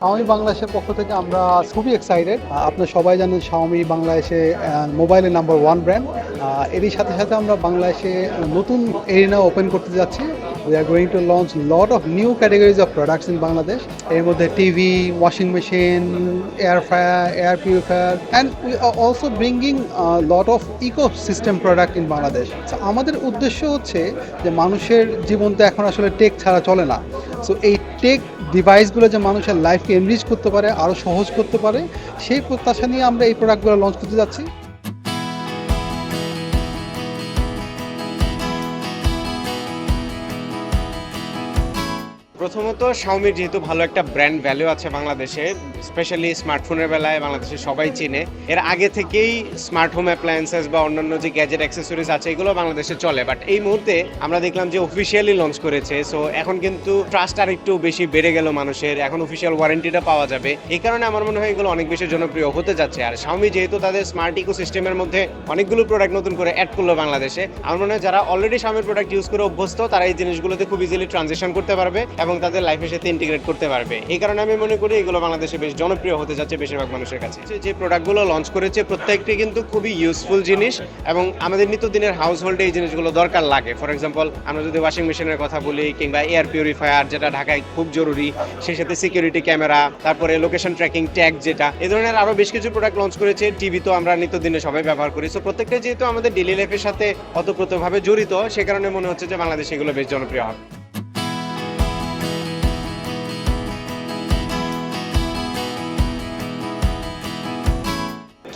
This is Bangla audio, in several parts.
Xiaomi বাংলাদেশের পক্ষ থেকে আমরা খুবই এক্সাইটেড। আপনারা সবাই জানেন Xiaomi বাংলাদেশে মোবাইলের নাম্বার 1 ব্র্যান্ড। এরই সাথে সাথে আমরা বাংলাদেশে নতুন এরিনা ওপেন করতে যাচ্ছি। We are going to launch lot of new categories of products in Bangladesh. এর মধ্যে TV, washing machine, air fryer, air purifier, and we are also bringing a lot of ecosystem product in Bangladesh. So আমাদের উদ্দেশ্য হচ্ছে যে মানুষের জীবন তো এখন আসলে টেক ছাড়া চলে না। সো এই টেক ডিভাইসগুলো যে মানুষের লাইফকে এনরিচ করতে পারে, আরও সহজ করতে পারে, সেই প্রত্যাশা নিয়ে আমরা এই প্রোডাক্টগুলো লঞ্চ করতে যাচ্ছি। প্রথমত শাওমির যেহেতু ভালো একটা ব্র্যান্ড ভ্যালু আছে বাংলাদেশে, স্পেশালি স্মার্টফোনের বেলায় বাংলাদেশে সবাই চিনে। এর আগে থেকেই স্মার্ট হোম অ্যাপ্লায়েন্সেস বা অন্যান্য যে গ্যাজেট অ্যাক্সেসরিজ আছে এগুলো বাংলাদেশে চলে, বাট এই মুহূর্তে আমরা দেখলাম যে অফিসিয়ালি লঞ্চ করেছে। সো এখন কিন্তু ট্রাস্ট আর একটু বেশি বেড়ে গেল মানুষের, এখন অফিসিয়াল ওয়ারেন্টিটা পাওয়া যাবে। এই কারণে আমার মনে হয় এগুলো অনেক বেশি জনপ্রিয় হতে যাচ্ছে। আর শাওমি যেহেতু তাদের স্মার্ট ইকোসিস্টেমের মধ্যে অনেকগুলো প্রোডাক্ট নতুন করে অ্যাড করলো বাংলাদেশে, আমার মনে হয় যারা অলরেডি শাওমির প্রোডাক্ট ইউজ করে অভ্যস্ত তারা এই জিনিসগুলোতে খুব ইজিলি ট্রানজিশন করতে পারবে এবং তাদের লাইফের সাথে ইন্টিগ্রেট করতে পারবে। এই কারণে আমি মনে করি এগুলো বাংলাদেশে বেশ জনপ্রিয় হতে যাচ্ছে বেশিরভাগ মানুষের কাছে। যে প্রোডাক্টগুলো লঞ্চ করেছে প্রত্যেকটি কিন্তু খুবই ইউজফুল জিনিস এবং আমাদের নিত্যদিনের হাউস হোল্ডে এই জিনিসগুলো দরকার লাগে। ফর এক্সাম্পল আমরা যদি ওয়াশিং মেশিনের কথা বলি কিংবা এয়ার পিউরিফায়ার যেটা ঢাকায় খুব জরুরি, সেই সাথে সিকিউরিটি ক্যামেরা, তারপরে লোকেশন ট্র্যাকিং ট্যাগ যেটা, এই ধরনের আরো বেশ কিছু প্রোডাক্ট লঞ্চ করেছে। টিভি তো আমরা নিত্যদিনে সবাই ব্যবহার করি। সো প্রত্যেকটা যেহেতু আমাদের ডেইলি লাইফের সাথে ওতপ্রোতভাবে জড়িত, সে কারণে মনে হচ্ছে যে বাংলাদেশে এগুলো বেশ জনপ্রিয় হবে।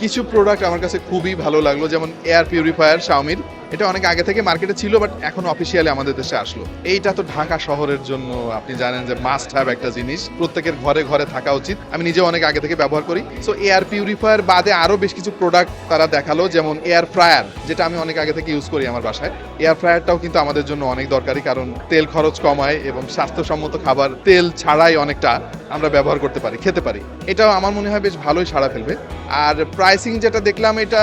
কিছু প্রোডাক্ট আমার কাছে খুবই ভালো লাগলো, যেমন এয়ার পিউরিফায়ার শাওমির। এটা অনেক আগে থেকে মার্কেটে ছিল, বাট এখন অফিসিয়ালি আমাদের দেশে আসলো। এইটা তো ঢাকা শহরের জন্য আপনি জানেন যে মাস্ট হ্যাভ একটা জিনিস, প্রত্যেকের ঘরে ঘরে থাকা উচিত। আমি নিজেও অনেক আগে থেকে ব্যবহার করি। সো এয়ার পিউরিফায়ার বাদে আরও বেশ কিছু প্রোডাক্ট তারা দেখালো, যেমন এয়ার ফ্রায়ার, যেটা আমি অনেক আগে থেকে ইউজ করি আমার বাসায়। এয়ার ফ্রায়ারটাও কিন্তু আমাদের জন্য অনেক দরকারি, কারণ তেল খরচ কমায় এবং স্বাস্থ্যসম্মত খাবার তেল ছাড়াই অনেকটা আমরা ব্যবহার করতে পারি, খেতে পারি। এটাও আমার মনে হয় বেশ ভালোই সাড়া ফেলবে। আর প্রাইসিং যেটা দেখলাম, এটা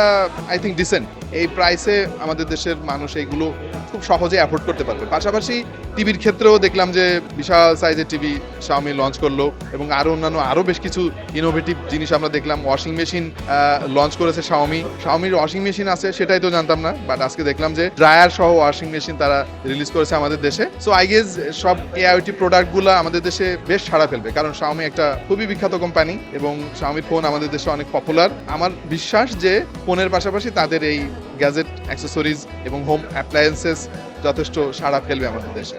আই থিঙ্ক ডিসেন্ট। এই প্রাইসে আমাদের দেশের মানুষ এইগুলো খুব সহজে অ্যাফোর্ড করতে পারবে। পাশাপাশি টিভির ক্ষেত্রেও দেখলাম যে বিশাল সাইজের টিভি শাওমি লঞ্চ করলো এবং আরও অন্যান্য আরও বেশ কিছু ইনোভেটিভ জিনিস আমরা দেখলাম। ওয়াশিং মেশিন লঞ্চ করেছে শাওমির ওয়াশিং মেশিন আছে সেটাই তো জানতাম না, বাট আজকে দেখলাম যে ড্রায়ার সহ ওয়াশিং মেশিন তারা রিলিজ করেছে আমাদের দেশে। সো আই গেস সব এআইওটি প্রোডাক্টগুলো আমাদের দেশে বেশ সাড়া ফেলবে, কারণ শাওমি একটা খুবই বিখ্যাত কোম্পানি এবং শাওমির ফোন আমাদের দেশে অনেক পপুলার। আমার বিশ্বাস যে ফোনের পাশাপাশি তাদের এই গ্যাজেট অ্যাক্সেসরিজ এবং হোম অ্যাপ্লায়েন্সেস যথেষ্ট সাড়া ফেলবে আমাদের দেশে।